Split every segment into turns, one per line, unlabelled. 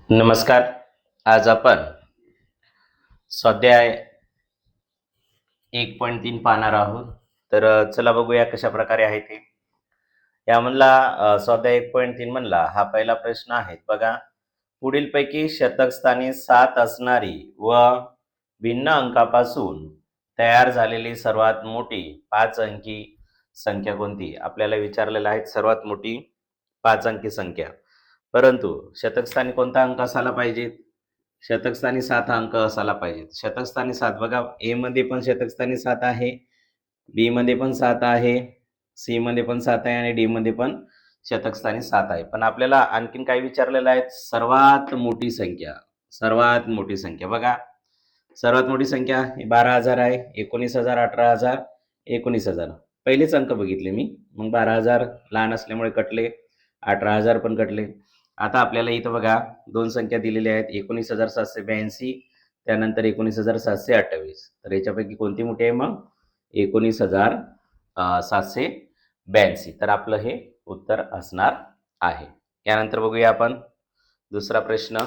नमस्कार. आज आपण स्वाध्याय 1.3 पाहणार आहोत. तर चला बघूया कशा प्रकारे आहे ते. यामधला स्वाध्याय 1.3 म्हणला हा पहिला प्रश्न आहे बघा. पुढीलपैकी शतक स्थानी 7 असणारी व भिन्न अंकापासून तयार झालेली सर्वात मोठी 5 अंकी संख्या कोणती? आपल्याला विचारलेलं आहे सर्वात मोठी 5 अंकी संख्या. परंतु शतकस्थानी कोणता अंक असायला पाहिजे? शतकस्थानी 7 अंक असायला पाहिजेत. शतकस्थानी 7 बघा, ए मध्ये पण शतकस्थानी 7 आहे, बी मध्ये पण 7 आहे, सी मध्ये पण 7 आहे आणि डी मध्ये पण शतकस्थानी 7 आहे. पण आपल्याला आणखीन काय विचारलेलं आहे? सर्वात मोठी संख्या. सर्वात मोठी संख्या बघा, सर्वात मोठी संख्या 12,000 आहे, 19,000, 18,000, 19,000. पहिलेच अंक बघितले मी, मग 12,000 लहान असल्यामुळे कटले, 18,000 पण कटले. आता आपल्याला इथं बघा दोन संख्या दिलेल्या आहेत, 19,782 त्यानंतर 19,728. तर याच्यापैकी कोणती मोठी आहे? मग 19,782. तर आपलं हे उत्तर असणार आहे. यानंतर बघूया आपण दुसरा प्रश्न.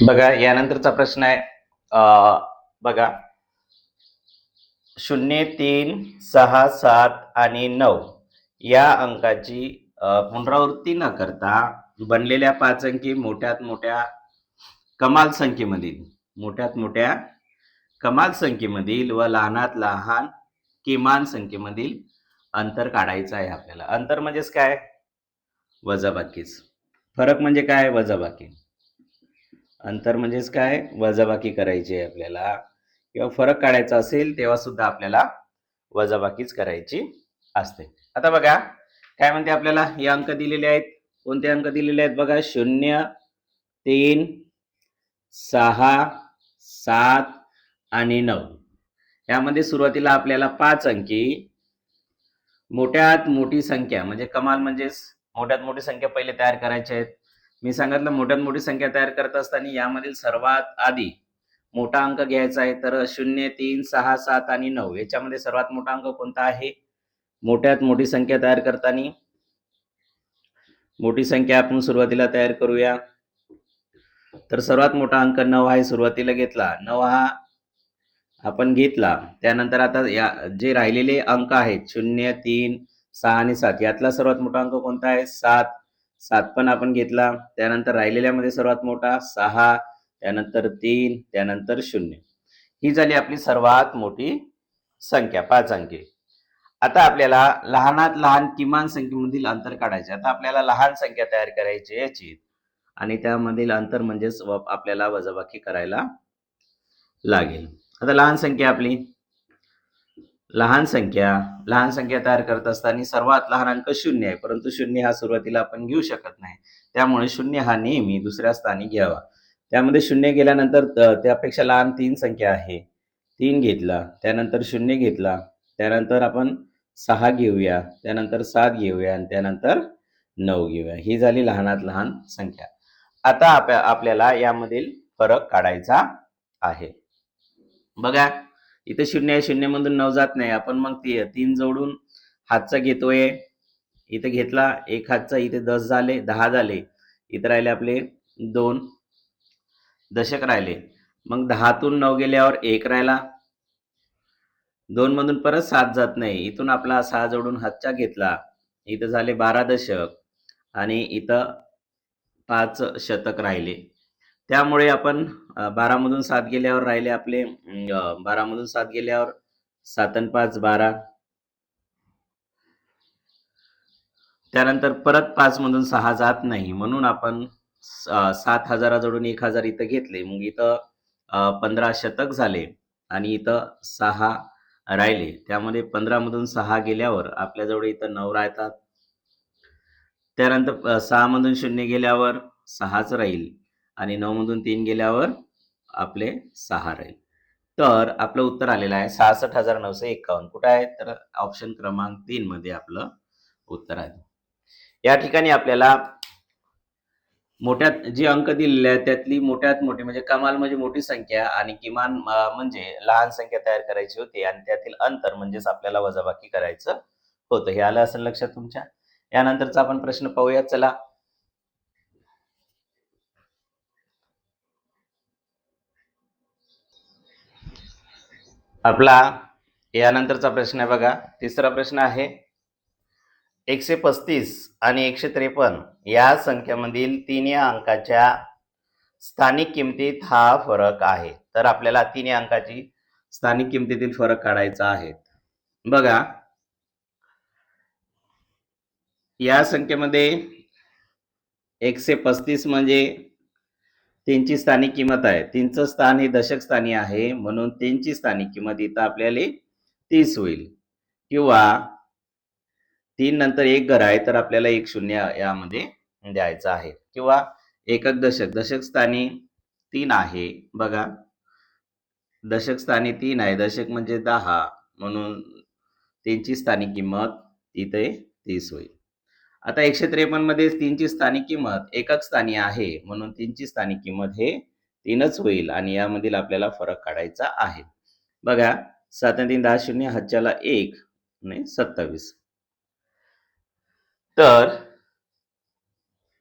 बघा यानंतरचा प्रश्न आहे बघा 0, 3, 6, 7 आणि 9 या अंकाची पुनरावृत्ती न करता बनलेल्या 5 अंकी मोठ्यात मोठ्या कमाल संख्येमधील व लहानात लहान किमान संख्येमधील अंतर काढायचं आहे आपल्याला. अंतर म्हणजेच काय? वजाबाकीच. फरक म्हणजे काय? वजाबाकी. अंतर म्हणजेच काय? वजाबाकी करायची आहे आपल्याला. किंवा फरक काढायचा असेल तेव्हा सुद्धा आपल्याला वजाबाकीच करायची असते. आता बघा काय म्हणते आपल्याला, हे अंक दिलेले आहेत. कोणते अंक दिलेले आहेत बघा? 0, 3, 6, 7 आणि 9. यामध्ये सुरुवातीला आपल्याला 5 अंकी मोठ्यात मोठी संख्या म्हणजे कमाल म्हणजेच मोठ्यात मोठी संख्या पहिले तयार करायची आहेत. मी सांगितलं मोठ्यात मोठी संख्या तयार करत असताना यामधील सर्वात आधी मोठा अंक घ्यायचा आहे. तर 0, 3, 6, 7 आणि 9 याच्यामध्ये सर्वात मोठा अंक कोणता आहे? मोठ्यात मोठी संख्या तयार करताना मोठी संख्या आपण सुरुवातीला तयार करूया. तर सर्वात मोठा अंक 9 आहे, सुरुवातीला घेतला. 9 हा आपण घेतला. त्यानंतर आता या जे राहिलेले अंक आहेत 0, 3, 6 आणि 7 यातला सर्वात मोठा अंक कोणता आहे? 7. 7 पण आपण घेतला. त्यानंतर राहिलेल्यामध्ये सर्वात मोठा 6, त्यानंतर 3, त्यानंतर 0. ही झाली आपली सर्वात मोठी संख्या 5 अंकी. आता आपल्याला लहानात लहान किमान संख्येमधील अंतर काढायचे. आता आपल्याला लहान संख्या तयार करायची याची आणि त्यामधील अंतर म्हणजेच आपल्याला वजाबाकी करायला लागेल. आता लहान संख्या तयार करत असताना सर्वात लहान अंक 0 आहे, परंतु 0 हा सुरुवातीला आपण घेऊ शकत नाही. त्यामुळे 0 हा नेहमी दुसऱ्या स्थानी घ्यावा. त्यामध्ये 0 गेल्यानंतर त्यापेक्षा लहान 3 संख्या आहे, 3 घेतला. त्यानंतर 0 घेतला. त्यानंतर आपण 6 घेऊया, त्यानंतर 7 घेऊया आणि त्यानंतर 9 घेऊया. ही झाली लहानात लहान संख्या. आता आपल्याला यामधील फरक काढायचा आहे. बघा इथे 0 आहे, 0 मधून 9 जात नाही. आपण मग 3 जोडून हातचा घेतोय. इथे घेतला एक हातचा, इथे 10 झाले. इथे राहिले आपले 2 दशक राहिले. मग 10तून 9 गेल्यावर 1 राहिला. 2 मधून परत 7 जात नाही. इथून आपला 6 जोडून हातचा घेतला. इथं झाले 12 दशक आणि इथं 5 शतक राहिले. त्यामुळे आपण 12 मधून 7 गेल्यावर राहिले आपले 12 मधून 7 गेल्यावर 7 आणि 5 12. त्यानंतर परत 5 मधून 6 जात नाही, म्हणून आपण 7,000 जोडून 1,000 इथं घेतले. मग इथं 15 शतक झाले आणि इथं 6 राहिले. त्यामध्ये 15 मधून 6 गेल्यावर आपल्याजवळ इथं 9 राहतात. त्यानंतर 6 मधून 0 गेल्यावर 6च राहील आणि 9 मधून 3 गेल्यावर आपले 6 राहील. तर आपलं उत्तर आलेलं आहे 66,951. कुठं आहे? तर ऑप्शन क्रमांक 3 मध्ये आपलं उत्तर आहे. या ठिकाणी आपल्याला मोठ्यात जी अंक दिलेले आहेत त्यातली मोठ्यात मोठी म्हणजे कमाल म्हणजे मोठी संख्या आणि किमान म्हणजे लहान संख्या तयार करायची होती आणि त्यातील अंतर म्हणजेच आपल्याला वजाबाकी करायचं होतं. हे आलं असेल लक्षात तुमच्या. यानंतरचा आपण प्रश्न पाहूया चला. आपला यानंतरचा प्रश्न आहे बघा. तिसरा प्रश्न आहे 135 आणि 153 या संख्येमधील 3 अंकाच्या स्थानिक किमतीत हा फरक आहे. तर आपल्याला 3 अंकाची स्थानिक किमतीतील फरक काढायचा आहे. बघा, या संख्येमध्ये 135 म्हणजे 3ची स्थानिक किंमत आहे. 3चं स्थान हे दशक स्थानी आहे म्हणून 3ची स्थानिक किंमत इथं आपल्याला 30 होईल. किंवा 3 नंतर 1 घर आहे तर आपल्याला 1 शून्य यामध्ये द्यायचं आहे. किंवा एकक दशक, दशक स्थानी 3 आहे. बघा, दशक स्थानी 3 आहे. दशक म्हणजे 10 म्हणून 3ची स्थानिक किंमत इथे 30 होईल. आता 153 मध्ये 3ची स्थानिक किंमत एकक स्थानी आहे म्हणून 3ची स्थानिक किंमत हे 3च होईल आणि यामधील आपल्याला फरक काढायचा आहे. बघा, 7 3 10 0 हातच्याला 1 आणि 27. तर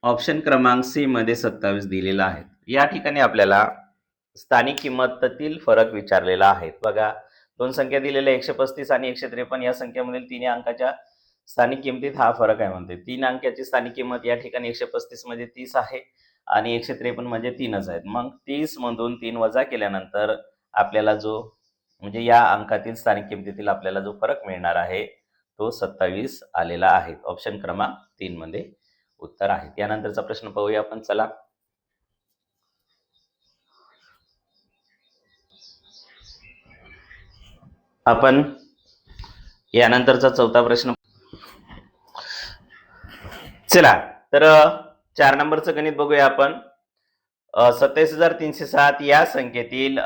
ऑप्शन क्रमांक सी मध्ये 27 दिलेला आहे. या ठिकाणी आपल्याला स्थानिक किंमतीतील फरक विचारलेला आहे. बघा, दोन संख्या दिलेल्या 135 आणि 153 या संख्येमधील 3 अंकाच्या स्थानिक किमतीत हा फरक आहे म्हणते. 3 अंकाची स्थानिक किंमत या ठिकाणी 135 मध्ये 30 आहे आणि 153 म्हणजे 3च आहेत. मग 30 मधून 3 वजा केल्यानंतर आपल्याला जो म्हणजे या अंकातील स्थानिक किमतीतील आपल्याला जो फरक मिळणार आहे तो 27 आलेला आहे. ऑप्शन क्रमांक 3 मध्ये उत्तर आहे. यानंतरचा प्रश्न पाहूया आपण चला. आपण यानंतरचा चौथा प्रश्न चला. तर 4 नंबरचं गणित बघूया आपण. 27,307 या संख्येतील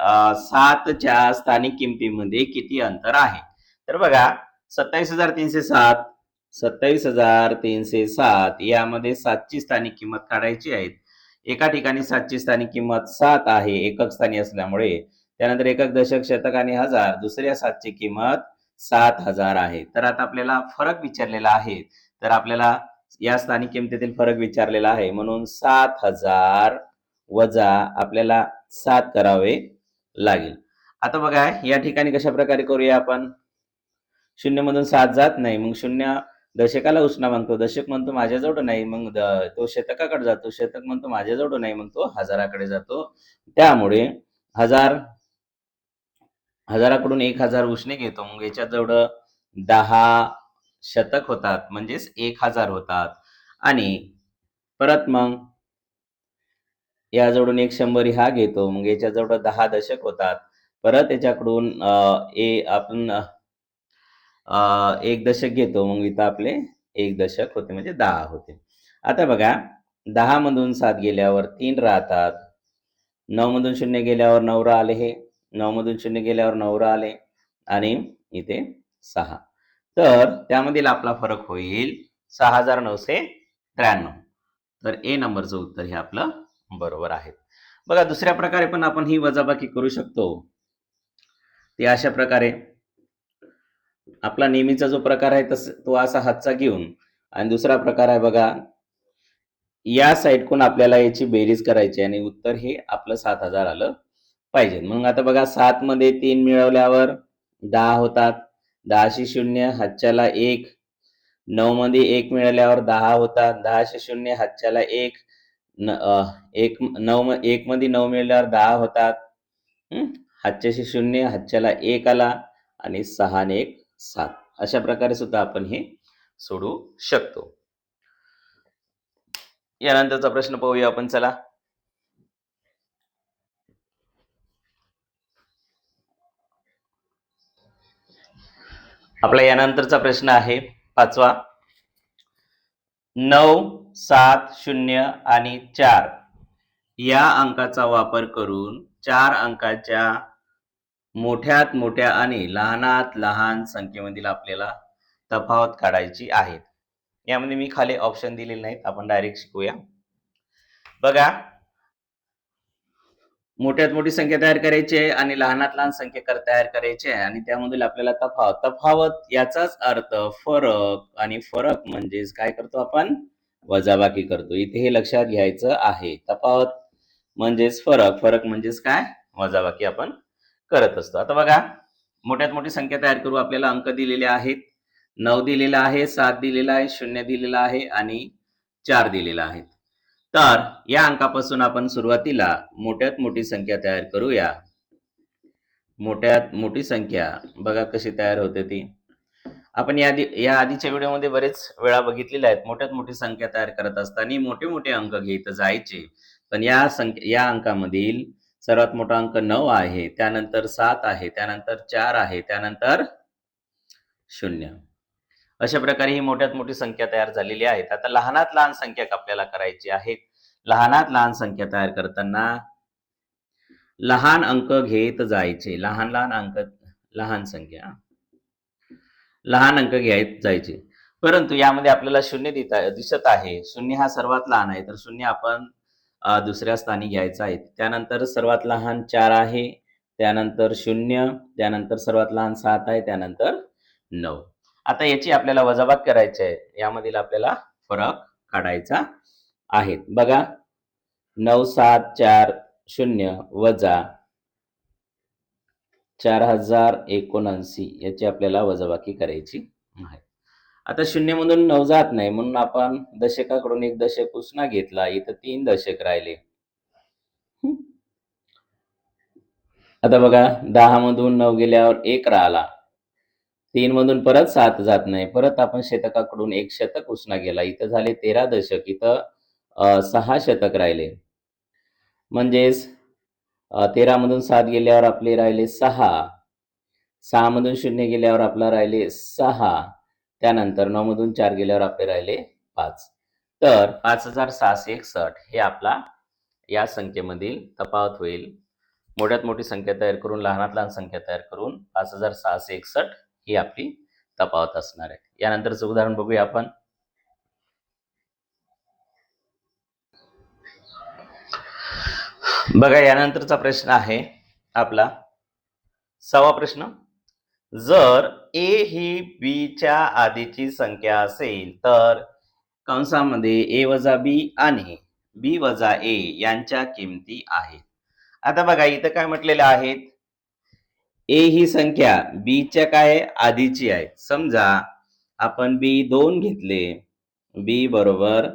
7च्या स्थानिक किमतीमध्ये किती अंतर आहे? तर बघा, 27,307 यामध्ये 7ची स्थानिक किंमत काढायची आहे. एका ठिकाणी 7ची स्थानिक किंमत 7 आहे एकक स्थानी असल्यामुळे. त्यानंतर एकक, दशक, शतक आणि हजार. दुसऱ्या 7ची किंमत 7,000 आहे. तर आता आपल्याला फरक विचारलेला आहे. तर आपल्याला या स्थानिक किमतीतील फरक विचारलेला आहे म्हणून 7,000 वजा आपल्याला 7 करावे लागेल. आता बघा, या ठिकाणी कशा प्रकारे करूया आपण. 0 मधून 7 जात नाही, मग 0 दशकाला उसना मागतो. दशक म्हणतो माझ्याजवळ नाही, मग तो शतकाकडे जातो. शतक म्हणतो माझ्याजवळ नाही, मग तो हजाराकडे जातो. त्यामुळे हजाराकडून 1000 उसने घेतो. मग याच्याजवळ 10 शतक होतात म्हणजेच 1000 होतात. आणि परत मग याजवळून 100 हा घेतो. मग याच्याजवळ 10 दशक होतात. परत याच्याकडून आपण 1 दशक घेतो. मग इथं आपले 1 दशक होते म्हणजे 10 होते. आता बघा, 10 मधून 7 गेल्यावर 3 राहतात. 9 मधून 0 गेल्यावर 9 आले. हे 9 मधून 0 गेल्यावर 9 आले आणि इथे 6. तर त्यामधील आपला फरक होईल 6,993. तर ए नंबरचं उत्तर हे आपलं बरोबर आहे. बघा, दुसऱ्या प्रकारे पण आपण ही वजाबाकी करू शकतो. ते अशा प्रकारे आपला नेहमीचा जो प्रकार आहे तो असा हातचा घेऊन, आणि दुसरा प्रकार आहे बघा, या साईडकडून आपल्याला याची बेरीज करायची आणि उत्तर हे आपलं 7,000 आलं पाहिजे. मग आता बघा, 7 मध्ये 3 मिळवल्यावर 10 होतात. 10शी 0 हातच्याला 1. 9 मध्ये 1 मिळाल्यावर 10 होतात. 10शी 0 हातच्याला 1. 1 मध्ये 9 मिळाल्यावर 10 होतात. हातच्याशी 0 हातच्याला 1 आला आणि 6 आणि 1 7. अशा प्रकारे सुद्धा आपण हे सोडवू शकतो. यानंतरचा प्रश्न पाहूया आपण चला. आपला यानंतरचा प्रश्न आहे 5वा. 9 7 0 आणि 4 या अंकाचा वापर करून 4 अंकाच्या मोठ्यात मोठ्या आणि लहानात लहान संख्येमधील आपल्याला तफावत काढायची आहे. यामध्ये मी खाली ऑप्शन दिलेले नाहीत, आपण डायरेक्ट शिकूया. बघा, मोठ्यात मोठी संख्या तयार करायची आहे आणि लहानात लहान संख्या तयार करायची आहे आणि त्यामधील आपल्याला तफावत याचाच अर्थ फरक, आणि फरक म्हणजेच काय करतो आपण, वजाबाकी करतो. इथे हे लक्षात घ्यायचं आहे. तफावत म्हणजेच फरक म्हणजेच काय, वजाबाकी आपण करत असतो. आता बघा, मोठ्यात मोठी संख्या तयार करू. आपल्याला अंक दिलेले आहेत. 9 दिलेला आहे, 7 दिलेला आहे, 0 दिलेला आहे आणि 4 दिलेला आहे. तर या अंकापासून आपण सुरुवातीला मोठ्यात मोठी संख्या तयार करूया. मोठ्यात मोठी संख्या बघा कशी तयार होते ती. आपण या आधीच्या व्हिडिओमध्ये बरेच वेळा बघितलेल्या आहेत. मोठ्यात मोठी संख्या तयार करत असताना मोठे मोठे अंक घेत जायचे. पण या अंकामधील सर्वात मोठा अंक 9 आहे, त्यानंतर 7 आहे, त्यानंतर 4 आहे, त्यानंतर 0. अशा प्रकारे ही मोठ्यात मोठी संख्या तयार झालेली आहे. आता लहानात लहान संख्या आपल्याला करायची आहेत. लहानात लहान संख्या तयार करताना लहान अंक घेत जायचे. लहान अंक, लहान संख्या, लहान अंक घेत जायचे. परंतु यामध्ये आपल्याला 0 दिसत आहे. 0 हा सर्वात लहान आहे, तर 0 आपण दुसऱ्या स्थानी घ्यायचा आहे. त्यानंतर सर्वात लहान 4 आहे, त्यानंतर 0, त्यानंतर सर्वात लहान 7 आहे, त्यानंतर 9. आता याची आपल्याला वजाबाकी करायची आहे. यामधील आपल्याला फरक काढायचा आहे. बघा, 9, 7, 4, 0 वजा 4079 याची आपल्याला वजाबाकी करायची आहे. आता 0 मधून 9 जात नाही, म्हणून आपण दशकाकडून एक दशक उसना घेतला. इथं 3 दशक राहिले. आता बघा, 10 मधून 9 गेल्यावर 1 राहिला. 3 मधून परत 7 जात नाही, परत आपण शतकाकडून एक शतक उसना गेला. इथं झाले 13 दशक. इथं 6 शतक राहिले. म्हणजेच 13 मधून 7 गेल्यावर आपले राहिले 6. 6 मधून 0 गेल्यावर आपला राहिले 6. त्यानंतर 9 मधून 4 गेल्यावर आपले राहिले 5. तर 5661 हे आपला या संख्येमधील तफावत होईल. मोठ्यात मोठी संख्या तयार करून लहानात लहान संख्या तयार करून 5661 ही आपली तफावत असणार आहे. यानंतरचं उदाहरण बघूया आपण. बघा, यानंतरचा प्रश्न आहे आपला 6वा प्रश्न. जर ए ही बी च्या आधीची संख्या असेल तर कंसामध्ये ए वजा बी आणि बी वजा ए यांच्या किमती आहेत. आता बघा, इथं काय म्हटलेलं आहे, ए ही संख्या बी च्या काय आधीची आहे. समजा आपण बी 2 घेतले, बी बरोबर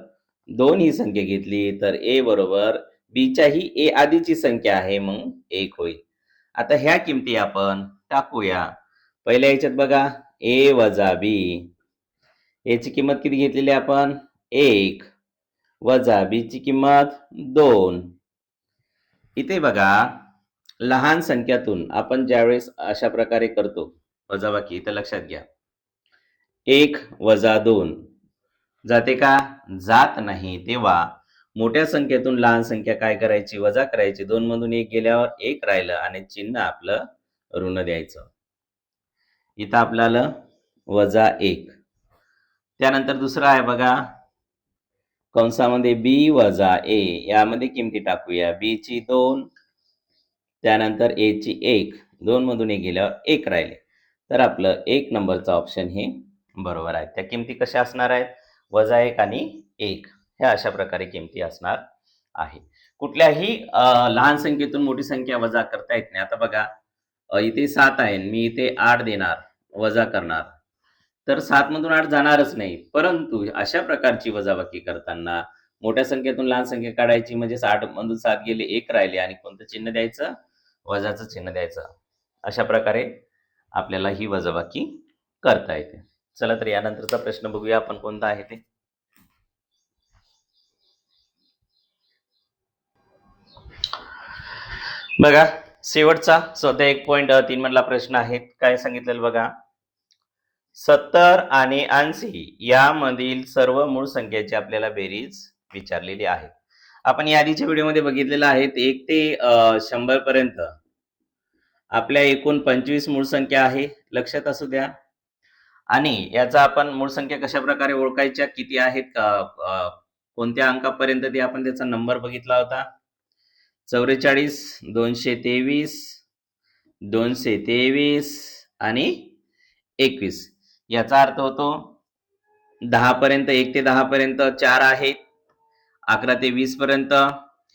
2 ही संख्या घेतली, तर ए बरोबर बी च्या ही ए आधीची संख्या आहे, मग 1 होईल. आता ह्या किमती आपण टाकूया. पहिल्या याच्यात बघा, ए वजा बी, याची किंमत किती घेतलेली आपण, 1 वजा बी ची किंमत 2. इथे बघा, लहान संख्यातून आपण ज्यावेळेस अशा प्रकारे करतो वजाबाकी, इथं लक्षात घ्या, 1 वजा 2 जाते का, जात नाही. तेव्हा मोठ्या संख्येतून लहान संख्या काय करायची, वजा करायची. 2 मधून 1 गेल्यावर 1 राहिलं आणि चिन्ह आपलं ऋण द्यायचं. इथं आपल्याला वजा 1. त्यानंतर दुसरा आहे बघा, कंसामध्ये बी वजा ए, यामध्ये किमती टाकूया. बी ची 2, त्यानंतर ए ची 1. 2 मधून 1 गेल्यावर 1 राहिले, तर आपलं 1 नंबरचा ऑप्शन हे बरोबर आहे. त्या किमती कशा असणार आहेत, वजा 1 आणि 1. ह्या अशा प्रकारे किमती असणार आहे. कुठल्याही लहान संख्येतून मोठी संख्या वजा करता येत नाही. आता बघा, इथे 7 आहे, मी इथे 8 देणार, वजा करणार, तर 7 मधून 8 जाणारच नाही. परंतु अशा प्रकारची वजाबाकी करताना मोठ्या संख्येतून लहान संख्या काढायची, म्हणजे 8 मधून 7 गेले, 1 राहिले आणि कोणतं चिन्ह द्यायचं, वजाचं चिन्ह द्यायचं. अशा प्रकारे आपल्याला ही वजाबाकी करता येते. चला तर यानंतरचा प्रश्न बघूया आपण कोणता आहे ते. बघा, शेवटचा स्वाध्याय 1.3 मधला प्रश्न आहे. काय सांगितलेलं बघा, 70 आणि 80 यामधील सर्व मूळ संख्येची आपल्याला बेरीज विचारलेली आहे. आपण या आधीच्या व्हिडिओमध्ये बघितलेलं आहे, 1 ते 100 पर्यंत आपल्या एकूण 25 मूळ संख्या आहे, लक्षात असू द्या. आणि याचा आपण मूळ संख्या कशा प्रकारे ओळखायच्या, किती आहेत कोणत्या अंकापर्यंत ते आपण त्याचा नंबर बघितला होता? 44, 223, 223 आणि 21. याचा अर्थ होतो 10 पर्यंत, 1 ते 10 पर्यंत 4 आहेत. 11 ते 20 पर्यंत,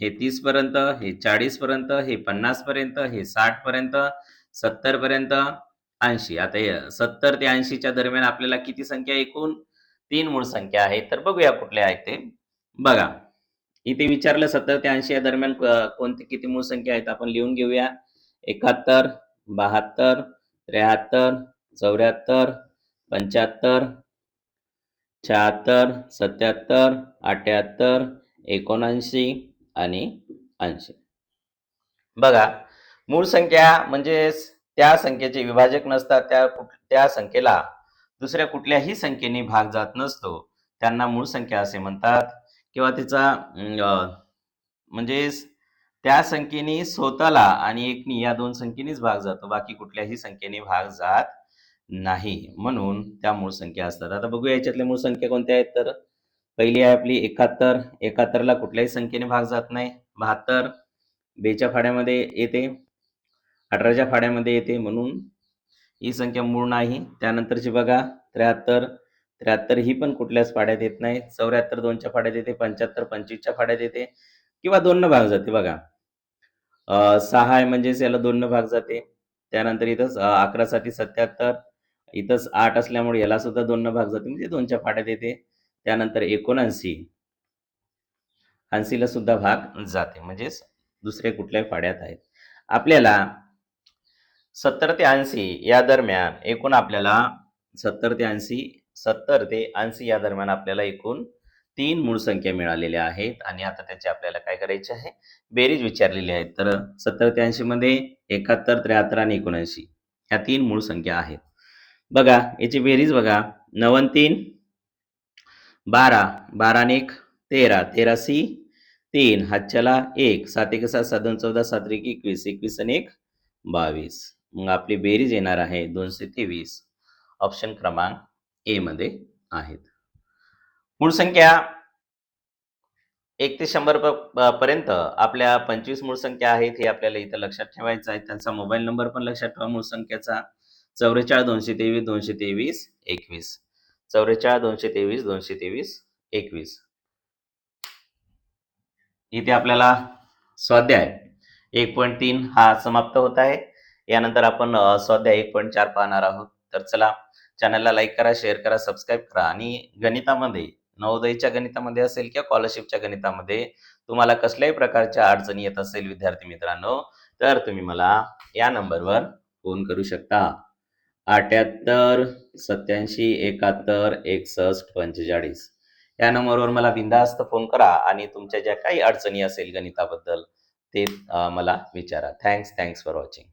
हे 30 पर्यंत, हे 40 पर्यंत, हे 50 पर्यंत, हे 60 पर्यंत, 70 पर्यंत, 80. आता 70 ते 80च्या दरम्यान आपल्याला किती संख्या एकूण? 3 मूळ संख्या आहेत. तर बघूया कुठल्या आहेत ते. बघा, इथे विचारलं 70 ते 80 या दरम्यान कोणती किती मूळ संख्या आहेत आपण लिहून घेऊया. 71, 72, 73, 74, 75, 76, 77, 78, 79 आणि 80. बघा, मूळ संख्या म्हणजे त्या संख्येचे विभाजक नसतात, त्या संख्येला दुसऱ्या कुठल्याही संख्येने भाग जात नसतो, त्यांना मूळ संख्या असे म्हणतात. किंवा तिचा म्हणजे त्या संख्येने स्वतःला आणि एकनी या 2 संख्येनेच भाग जातो, बाकी कुठल्याही संख्येने भाग जात नाही, म्हणून त्या मूळ संख्या असतात. आता बघूया याच्यातल्या मूळ संख्या कोणत्या आहेत. तर पहिली आहे आपली 71. 71ला कुठल्याही संख्येने भाग जात नाही. 72 2च्या फाड्यामध्ये येते, 18च्या फाड्यामध्ये येते, म्हणून ही संख्या मूळ नाही. त्यानंतरची बघा 73. 73 ही पण कुठल्याच फाड्यात येत नाही. 74 2च्या फाड्यात येते, 75 25च्या फाड्यात येते किंवा 2 न भाग जाते. बघा 6 आहे म्हणजेच याला 2 न भाग जाते. त्यानंतर इथं 11 साठी 77, इथंच 8 असल्यामुळे याला सुद्धा 2 न भाग जाते, म्हणजे 2च्या फाड्यात येते. त्यानंतर 79, 80ला सुद्धा भाग जाते, म्हणजेच दुसरे कुठल्याही फाड्यात आहेत. आपल्याला 70 ते 80 या दरम्यान एकूण आपल्याला 70 ते 80 या दरम्यान आपल्याला एकूण 3 मूळ संख्या मिळालेल्या आहेत आणि आता त्याची आपल्याला काय करायचे आहे? बेरीज विचारलेली आहे. तर 70 ते 80 मध्ये 71, 73 आणि 79 ह्या 3 मूळ संख्या आहेत. बघा याची बेरीज बघा. 9 आणि 3 12, 12 आणि 1 13, 13 सी 3, हातच्याला 1, 7 1 7, 7 2 14, 7 3 21, 21 आणि 1 22. मग आपली बेरीज येणार आहे 223. ऑप्शन क्रमांक ए मध्ये आहेत. मूळ संख्या 1 ते 100 पर्यंत आपल्या 25 मूळ संख्या आहेत, हे आपल्याला इथं लक्षात ठेवायचं आहे. त्यांचा मोबाईल नंबर पण लक्षात ठेवा मूळ संख्येचा. 44 223 223 21, 44 223 223 21. इथे आपल्याला स्वाध्याय 1.3 हा समाप्त होत आहे. यानंतर आपण स्वाध्याय 1.4 पाहणार आहोत. तर चला, चॅनलला लाईक करा, शेअर करा, सबस्क्राईब करा आणि गणितामध्ये, नवोदयच्या गणितामध्ये असेल किंवा स्कॉलरशिपच्या गणितामध्ये तुम्हाला कसल्याही प्रकारच्या अडचणी येत असेल विद्यार्थी मित्रांनो, तर तुम्ही मला या नंबरवर फोन करू शकता. 78 87 71 61 45. या नंबरवर मला बिनधास्त फोन करा आणि तुमच्या ज्या काही अडचणी असेल गणिताबद्दल ते मला विचारा. Thanks for watching.